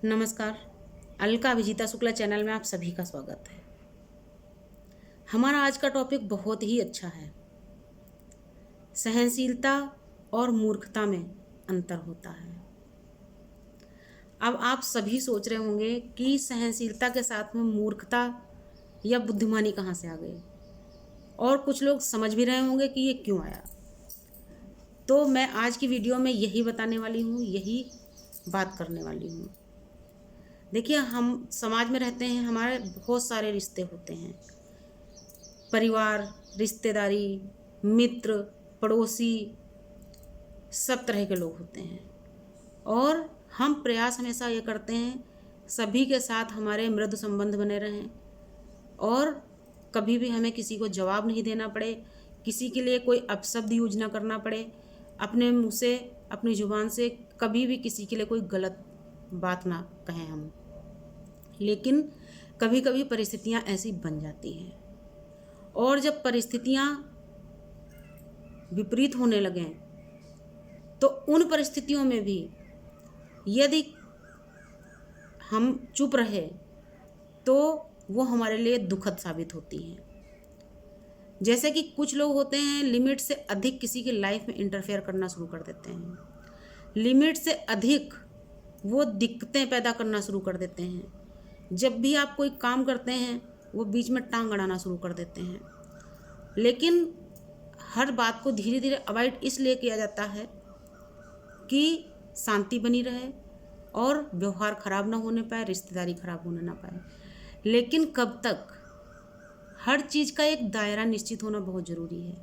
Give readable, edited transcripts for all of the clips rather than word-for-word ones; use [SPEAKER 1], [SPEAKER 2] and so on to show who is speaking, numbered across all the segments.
[SPEAKER 1] नमस्कार। अलका विजिता शुक्ला चैनल में आप सभी का स्वागत है। हमारा आज का टॉपिक बहुत ही अच्छा है। सहनशीलता और मूर्खता में अंतर होता है। अब आप सभी सोच रहे होंगे कि सहनशीलता के साथ में मूर्खता या बुद्धिमानी कहाँ से आ गई, और कुछ लोग समझ भी रहे होंगे कि ये क्यों आया। तो मैं आज की वीडियो में यही बताने वाली हूँ, यही बात करने वाली हूँ। देखिए, हम समाज में रहते हैं, हमारे बहुत सारे रिश्ते होते हैं। परिवार, रिश्तेदारी, मित्र, पड़ोसी, सब तरह के लोग होते हैं। और हम प्रयास हमेशा ये करते हैं सभी के साथ हमारे मृदु संबंध बने रहें, और कभी भी हमें किसी को जवाब नहीं देना पड़े, किसी के लिए कोई अपशब्द यूज ना करना पड़े, अपने मुँह से, अपनी ज़ुबान से कभी भी किसी के लिए कोई गलत बात ना कहें हम। लेकिन कभी कभी परिस्थितियां ऐसी बन जाती हैं, और जब परिस्थितियां विपरीत होने लगें तो उन परिस्थितियों में भी यदि हम चुप रहे तो वो हमारे लिए दुखद साबित होती हैं। जैसे कि कुछ लोग होते हैं, लिमिट से अधिक किसी की लाइफ में इंटरफेयर करना शुरू कर देते हैं। लिमिट से अधिक वो दिक्कतें पैदा करना शुरू कर देते हैं। जब भी आप कोई काम करते हैं वो बीच में टांग अड़ाना शुरू कर देते हैं। लेकिन हर बात को धीरे धीरे अवॉइड इसलिए किया जाता है कि शांति बनी रहे और व्यवहार खराब ना होने पाए, रिश्तेदारी खराब होने ना पाए। लेकिन कब तक? हर चीज़ का एक दायरा निश्चित होना बहुत ज़रूरी है,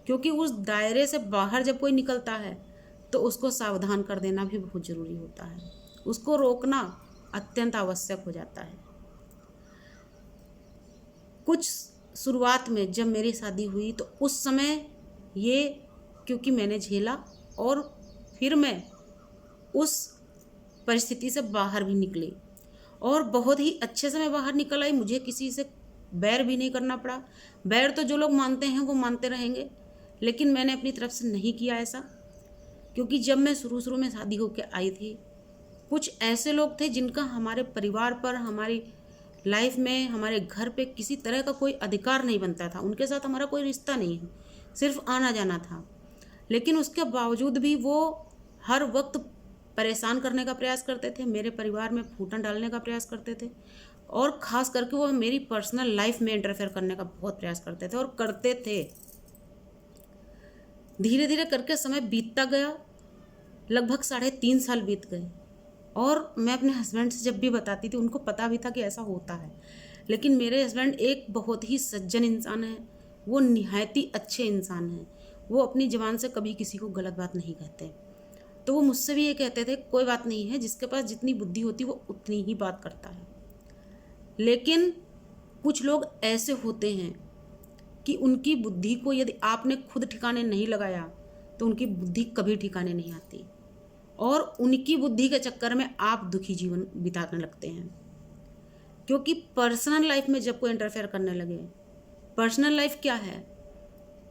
[SPEAKER 1] क्योंकि उस दायरे से बाहर जब कोई निकलता है तो उसको सावधान कर देना भी बहुत ज़रूरी होता है। उसको रोकना अत्यंत आवश्यक हो जाता है। कुछ शुरुआत में जब मेरी शादी हुई तो उस समय ये, क्योंकि मैंने झेला और फिर मैं उस परिस्थिति से बाहर भी निकली, और बहुत ही अच्छे से मैं बाहर निकल आई। मुझे किसी से बैर भी नहीं करना पड़ा। बैर तो जो लोग मानते हैं वो मानते रहेंगे, लेकिन मैंने अपनी तरफ से नहीं किया ऐसा। क्योंकि जब मैं शुरू में शादी होकर आई थी, कुछ ऐसे लोग थे जिनका हमारे परिवार पर, हमारी लाइफ में, हमारे घर पे किसी तरह का कोई अधिकार नहीं बनता था। उनके साथ हमारा कोई रिश्ता नहीं है, सिर्फ आना जाना था। लेकिन उसके बावजूद भी वो हर वक्त परेशान करने का प्रयास करते थे, मेरे परिवार में फूटन डालने का प्रयास करते थे, और ख़ास करके वो मेरी पर्सनल लाइफ में इंटरफेयर करने का बहुत प्रयास करते थे और करते थे। धीरे धीरे करके समय बीतता गया, लगभग 3.5 साल बीत गए, और मैं अपने हस्बैंड से जब भी बताती थी, उनको पता भी था कि ऐसा होता है। लेकिन मेरे हस्बैंड एक बहुत ही सज्जन इंसान है, वो निहायती अच्छे इंसान हैं। वो अपनी ज़बान से कभी किसी को गलत बात नहीं कहते। तो वो मुझसे भी ये कहते थे, कोई बात नहीं है, जिसके पास जितनी बुद्धि होती है वो उतनी ही बात करता है। लेकिन कुछ लोग ऐसे होते हैं कि उनकी बुद्धि को यदि आपने खुद ठिकाने नहीं लगाया तो उनकी बुद्धि कभी ठिकाने नहीं आती, और उनकी बुद्धि के चक्कर में आप दुखी जीवन बिताने लगते हैं। क्योंकि पर्सनल लाइफ में जब कोई इंटरफेयर करने लगे, पर्सनल लाइफ क्या है?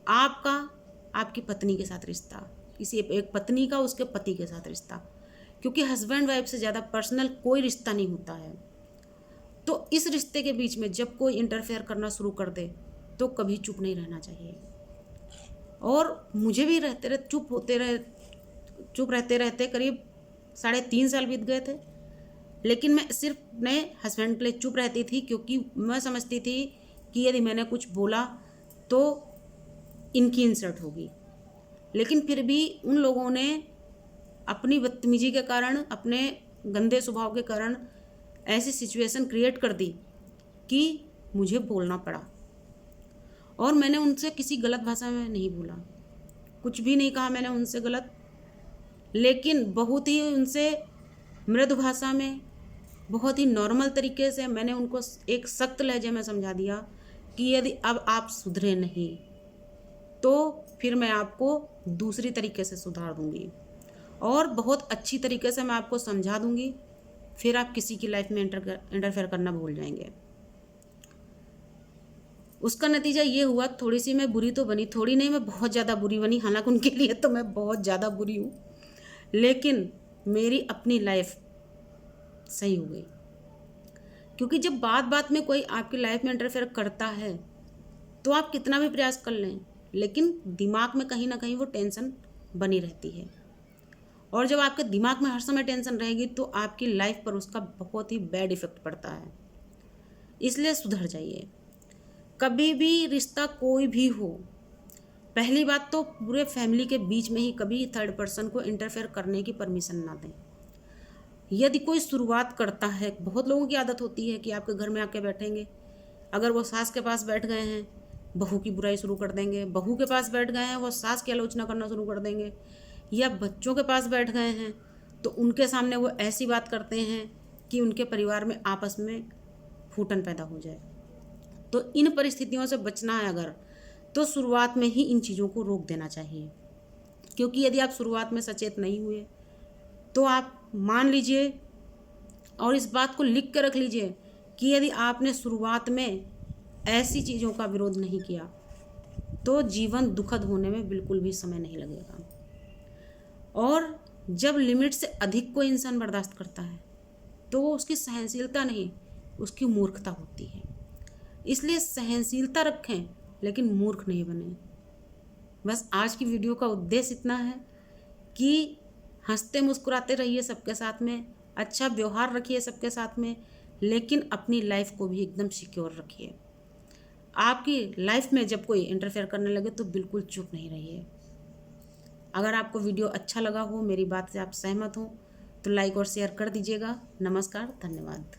[SPEAKER 1] आपका आपकी पत्नी के साथ रिश्ता, किसी एक पत्नी का उसके पति के साथ रिश्ता, क्योंकि हस्बैंड वाइफ से ज़्यादा पर्सनल कोई रिश्ता नहीं होता है। तो इस रिश्ते के बीच में जब कोई इंटरफेयर करना शुरू कर दे तो कभी चुप नहीं रहना चाहिए। और मुझे भी चुप रहते रहते करीब 3.5 साल बीत गए थे। लेकिन मैं सिर्फ अपने हस्बैंड के लिए चुप रहती थी, क्योंकि मैं समझती थी कि यदि मैंने कुछ बोला तो इनकी इंसल्ट होगी। लेकिन फिर भी उन लोगों ने अपनी बदतमीजी के कारण, अपने गंदे स्वभाव के कारण ऐसी सिचुएशन क्रिएट कर दी कि मुझे बोलना पड़ा। और मैंने उनसे किसी गलत भाषा में नहीं बोला, कुछ भी नहीं कहा मैंने उनसे गलत, लेकिन बहुत ही उनसे मृदु भाषा में, बहुत ही नॉर्मल तरीके से मैंने उनको एक सख्त लहजे में समझा दिया कि यदि अब आप सुधरे नहीं तो फिर मैं आपको दूसरी तरीके से सुधार दूंगी, और बहुत अच्छी तरीके से मैं आपको समझा दूंगी। फिर आप किसी की लाइफ में इंटरफेयर करना भूल जाएंगे। उसका नतीजा ये हुआ, थोड़ी सी मैं बुरी तो बनी, थोड़ी नहीं, मैं बहुत ज़्यादा बुरी बनी। हालांकि उनके लिए तो मैं बहुत ज़्यादा बुरी हूँ, लेकिन मेरी अपनी लाइफ सही हो गई। क्योंकि जब बात बात में कोई आपकी लाइफ में इंटरफेयर करता है तो आप कितना भी प्रयास कर लें, लेकिन दिमाग में कहीं ना कहीं वो टेंशन बनी रहती है। और जब आपके दिमाग में हर समय टेंशन रहेगी तो आपकी लाइफ पर उसका बहुत ही बैड इफेक्ट पड़ता है। इसलिए सुधर जाइए। कभी भी रिश्ता कोई भी हो, पहली बात तो पूरे फैमिली के बीच में ही कभी थर्ड पर्सन को इंटरफेयर करने की परमिशन ना दें। यदि कोई शुरुआत करता है, बहुत लोगों की आदत होती है कि आपके घर में आके बैठेंगे, अगर वो सास के पास बैठ गए हैं बहू की बुराई शुरू कर देंगे, बहू के पास बैठ गए हैं वो सास की आलोचना करना शुरू कर देंगे, या बच्चों के पास बैठ गए हैं तो उनके सामने वो ऐसी बात करते हैं कि उनके परिवार में आपस में फूटन पैदा हो जाए। तो इन परिस्थितियों से बचना है अगर, तो शुरुआत में ही इन चीज़ों को रोक देना चाहिए। क्योंकि यदि आप शुरुआत में सचेत नहीं हुए तो आप मान लीजिए और इस बात को लिख कर रख लीजिए कि यदि आपने शुरुआत में ऐसी चीज़ों का विरोध नहीं किया तो जीवन दुखद होने में बिल्कुल भी समय नहीं लगेगा। और जब लिमिट से अधिक कोई इंसान बर्दाश्त करता है तो वो उसकी सहनशीलता नहीं, उसकी मूर्खता होती है। इसलिए सहनशीलता रखें लेकिन मूर्ख नहीं बने। बस आज की वीडियो का उद्देश्य इतना है कि हंसते मुस्कुराते रहिए सबके साथ में, अच्छा व्यवहार रखिए सबके साथ में, लेकिन अपनी लाइफ को भी एकदम सिक्योर रखिए। आपकी लाइफ में जब कोई इंटरफेयर करने लगे तो बिल्कुल चुप नहीं रहिए। अगर आपको वीडियो अच्छा लगा हो, मेरी बात से आप सहमत हो, तो लाइक और शेयर कर दीजिएगा। नमस्कार, धन्यवाद।